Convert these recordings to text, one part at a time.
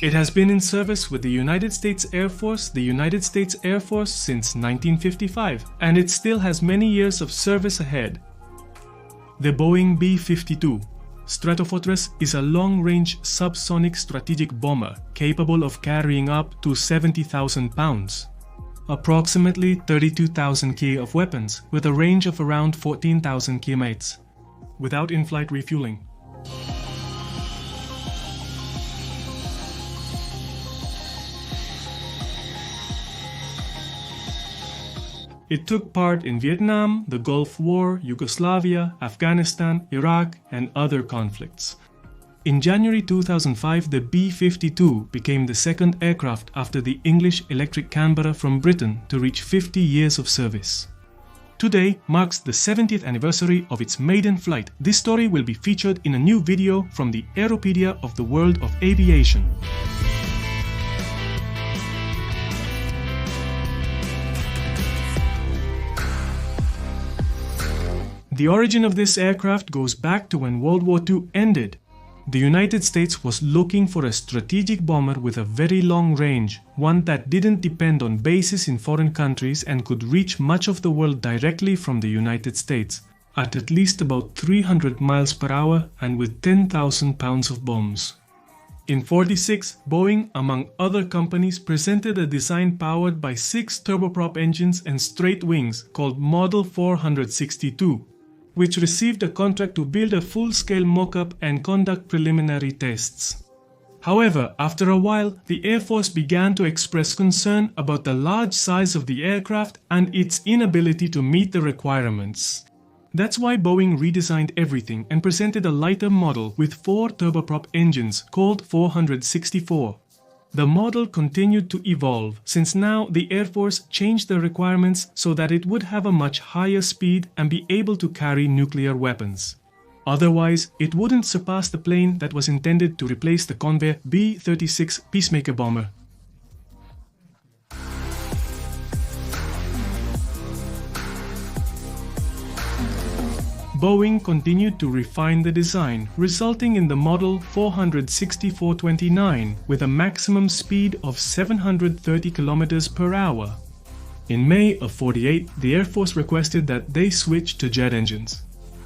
It has been in service with the United States Air Force, since 1955, and it still has many years of service ahead. The Boeing B-52 Stratofortress is a long-range subsonic strategic bomber capable of carrying up to 70,000 pounds, approximately 32,000 kg of weapons, with a range of around 14,000 km, without in-flight refueling. It took part in Vietnam, the Gulf War, Yugoslavia, Afghanistan, Iraq, and other conflicts. In January 2005, the B-52 became the second aircraft after the English Electric Canberra from Britain to reach 50 years of service. Today marks the 70th anniversary of its maiden flight. This story will be featured in a new video from the Aeropedia of the World of Aviation. The origin of this aircraft goes back to when World War II ended. The United States was looking for a strategic bomber with a very long range, one that didn't depend on bases in foreign countries and could reach much of the world directly from the United States, at least about 300 miles per hour and with 10,000 pounds of bombs. In 1946, Boeing, among other companies, presented a design powered by 6 turboprop engines and straight wings called Model 462. Which received a contract to build a full-scale mock-up and conduct preliminary tests. However, after a while, the Air Force began to express concern about the large size of the aircraft and its inability to meet the requirements. That's why Boeing redesigned everything and presented a lighter model with 4 turboprop engines called 464. The model continued to evolve, since now the Air Force changed the requirements so that it would have a much higher speed and be able to carry nuclear weapons. Otherwise, it wouldn't surpass the plane that was intended to replace the Convair B-36 Peacemaker bomber. Boeing continued to refine the design, resulting in the model 464-29 with a maximum speed of 730 km per hour. In May of 1948, the Air Force requested that they switch to jet engines.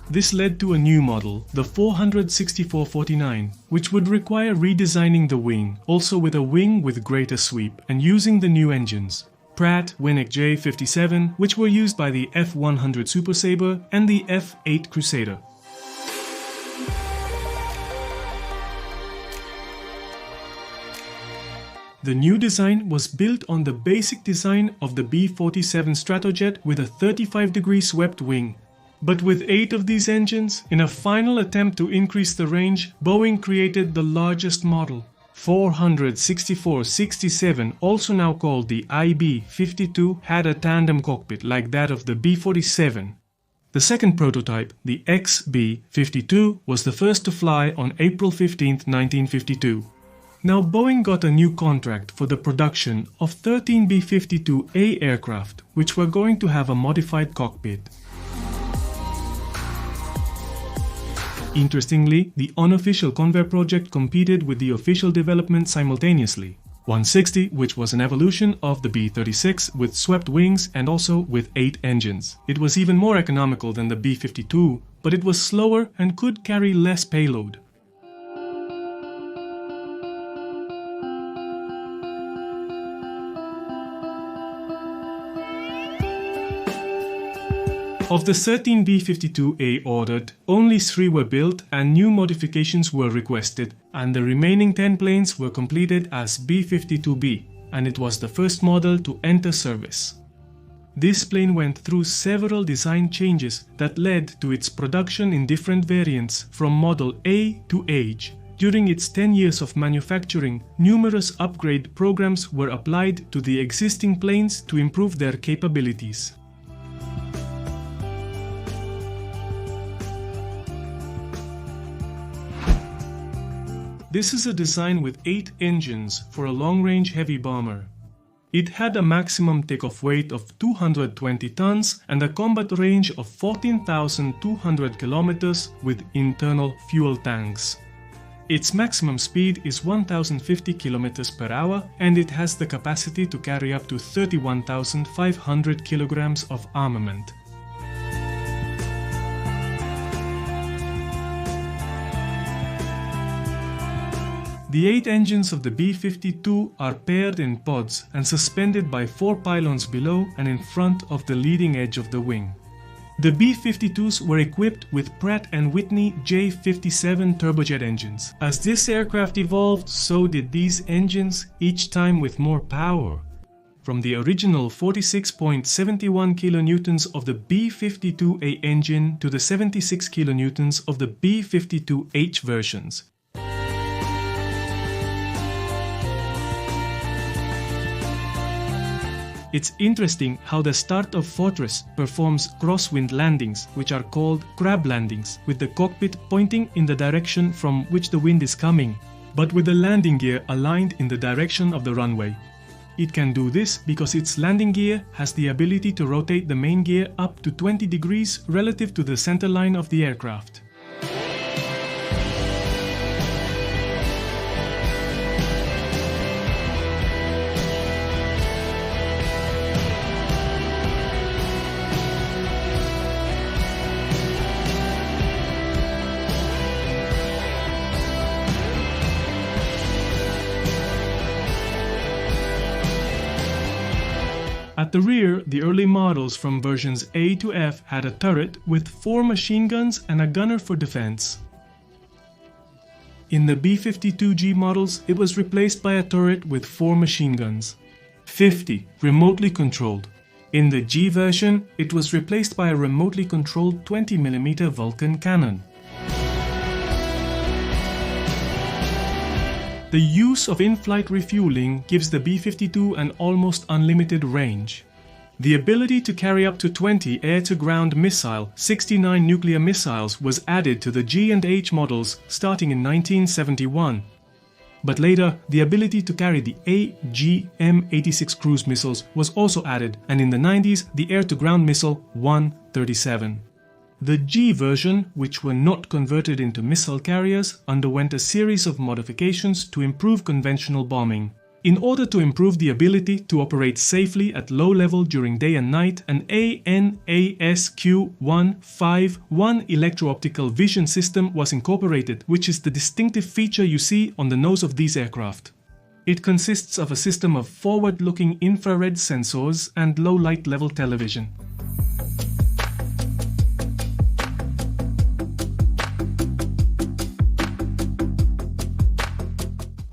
This led to a new model, the 464-49, which would require redesigning the wing, also with a wing with greater sweep, and using the new engines. Pratt Winnick J57, which were used by the F-100 Super Sabre and the F-8 Crusader. The new design was built on the basic design of the B-47 Stratojet with a 35-degree swept wing. But with 8 of these engines, in a final attempt to increase the range, Boeing created the largest model. 464-67, also now called the IB-52, had a tandem cockpit like that of the B-47. The second prototype, the XB-52, was the first to fly on April 15, 1952. Now Boeing got a new contract for the production of 13 B-52A aircraft, which were going to have a modified cockpit. Interestingly, the unofficial Convair project competed with the official development simultaneously. 160, which was an evolution of the B-36 with swept wings and also with 8 engines. It was even more economical than the B-52, but it was slower and could carry less payload. Of the 13 B-52A ordered, only 3 were built and new modifications were requested, and the remaining 10 planes were completed as B-52B, and it was the first model to enter service. This plane went through several design changes that led to its production in different variants from Model A to H. During its 10 years of manufacturing, numerous upgrade programs were applied to the existing planes to improve their capabilities. This is a design with 8 engines for a long-range heavy bomber. It had a maximum takeoff weight of 220 tons and a combat range of 14,200 kilometers with internal fuel tanks. Its maximum speed is 1050 km per hour, and it has the capacity to carry up to 31,500 kilograms of armament. The 8 engines of the B-52 are paired in pods and suspended by 4 pylons below and in front of the leading edge of the wing. The B-52s were equipped with Pratt & Whitney J57 turbojet engines. As this aircraft evolved, so did these engines, each time with more power. From the original 46.71 kilonewtons of the B-52A engine to the 76 kilonewtons of the B-52H versions. It's interesting how the Stratofortress performs crosswind landings, which are called crab landings, with the cockpit pointing in the direction from which the wind is coming, but with the landing gear aligned in the direction of the runway. It can do this because its landing gear has the ability to rotate the main gear up to 20 degrees relative to the center line of the aircraft. At the rear, the early models from versions A to F had a turret with 4 machine guns and a gunner for defense. In the B-52G models, it was replaced by a turret with 4 machine guns. 50 remotely controlled. In the G version, it was replaced by a remotely controlled 20mm Vulcan cannon. The use of in-flight refueling gives the B-52 an almost unlimited range. The ability to carry up to 20 air-to-ground missile, 69 nuclear missiles was added to the G and H models starting in 1971. But later, the ability to carry the AGM-86 cruise missiles was also added, and in the 90s, the air-to-ground missile 137. The G version, which were not converted into missile carriers, underwent a series of modifications to improve conventional bombing. In order to improve the ability to operate safely at low level during day and night, an ANASQ-151 electro-optical vision system was incorporated, which is the distinctive feature you see on the nose of these aircraft. It consists of a system of forward-looking infrared sensors and low light level television.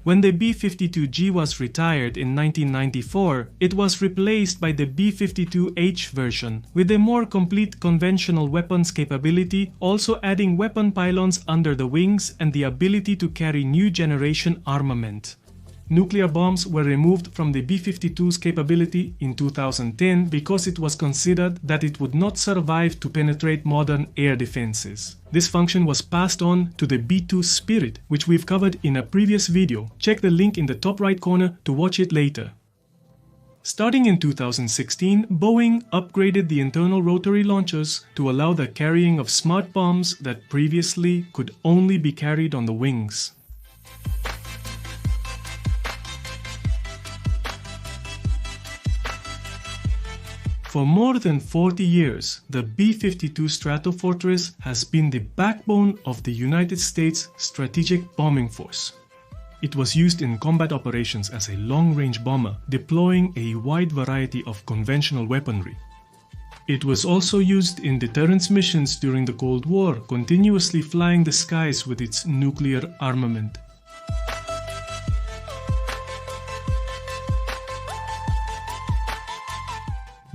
When the B-52G was retired in 1994, it was replaced by the B-52H version, with a more complete conventional weapons capability, also adding weapon pylons under the wings and the ability to carry new generation armament. Nuclear bombs were removed from the B-52's capability in 2010 because it was considered that it would not survive to penetrate modern air defenses. This function was passed on to the B-2 Spirit, which we've covered in a previous video. Check the link in the top right corner to watch it later. Starting in 2016, Boeing upgraded the internal rotary launchers to allow the carrying of smart bombs that previously could only be carried on the wings. For more than 40 years, the B-52 Stratofortress has been the backbone of the United States Strategic Bombing Force. It was used in combat operations as a long-range bomber, deploying a wide variety of conventional weaponry. It was also used in deterrence missions during the Cold War, continuously flying the skies with its nuclear armament.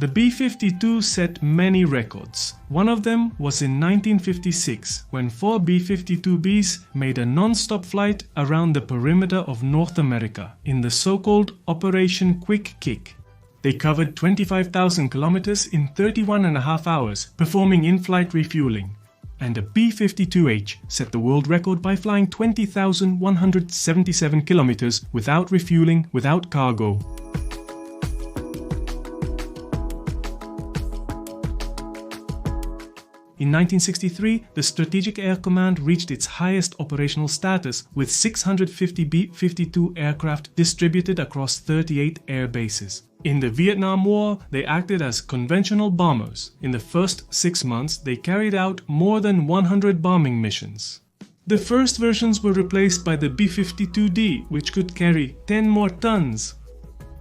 The B-52 set many records. One of them was in 1956, when 4 B-52Bs made a non-stop flight around the perimeter of North America in the so-called Operation Quick Kick. They covered 25,000 kilometers in 31.5 hours, performing in-flight refueling. And the B-52H set the world record by flying 20,177 kilometers without refueling, without cargo. In 1963, the Strategic Air Command reached its highest operational status with 650 B-52 aircraft distributed across 38 air bases. In the Vietnam War, they acted as conventional bombers. In the first 6 months, they carried out more than 100 bombing missions. The first versions were replaced by the B-52D, which could carry 10 more tons.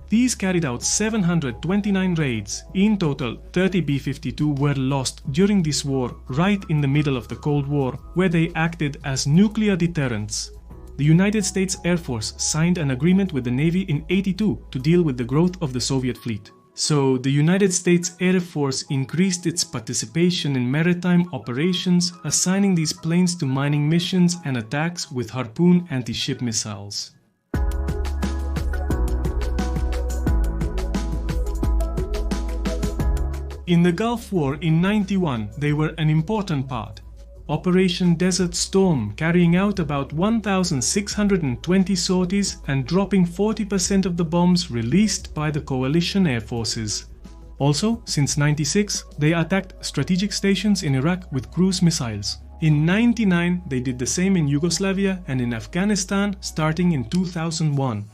These carried out 729 raids. In total, 30 B-52 were lost during this war, right in the middle of the Cold War, where they acted as nuclear deterrents. The United States Air Force signed an agreement with the Navy in '82 to deal with the growth of the Soviet fleet. So, the United States Air Force increased its participation in maritime operations, assigning these planes to mining missions and attacks with Harpoon anti-ship missiles. In the Gulf War in '91, they were an important part. Operation Desert Storm, carrying out about 1,620 sorties and dropping 40% of the bombs released by the coalition air forces. Also, since '96, they attacked strategic stations in Iraq with cruise missiles. In '99, they did the same in Yugoslavia and in Afghanistan starting in 2001.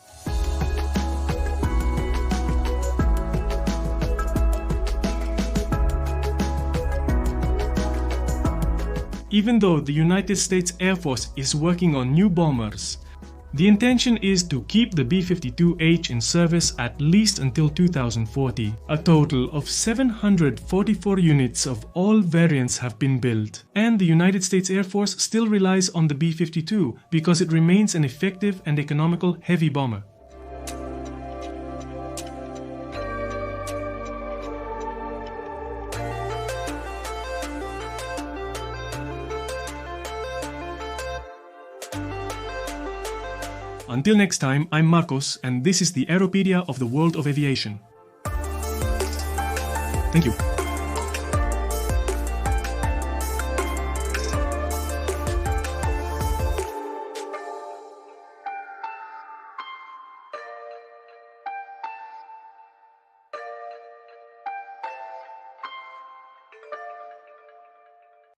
Even though the United States Air Force is working on new bombers, the intention is to keep the B-52H in service at least until 2040. A total of 744 units of all variants have been built, and the United States Air Force still relies on the B-52 because it remains an effective and economical heavy bomber. Until next time, I'm Marcos, and this is the Aeropedia of the world of aviation. Thank you.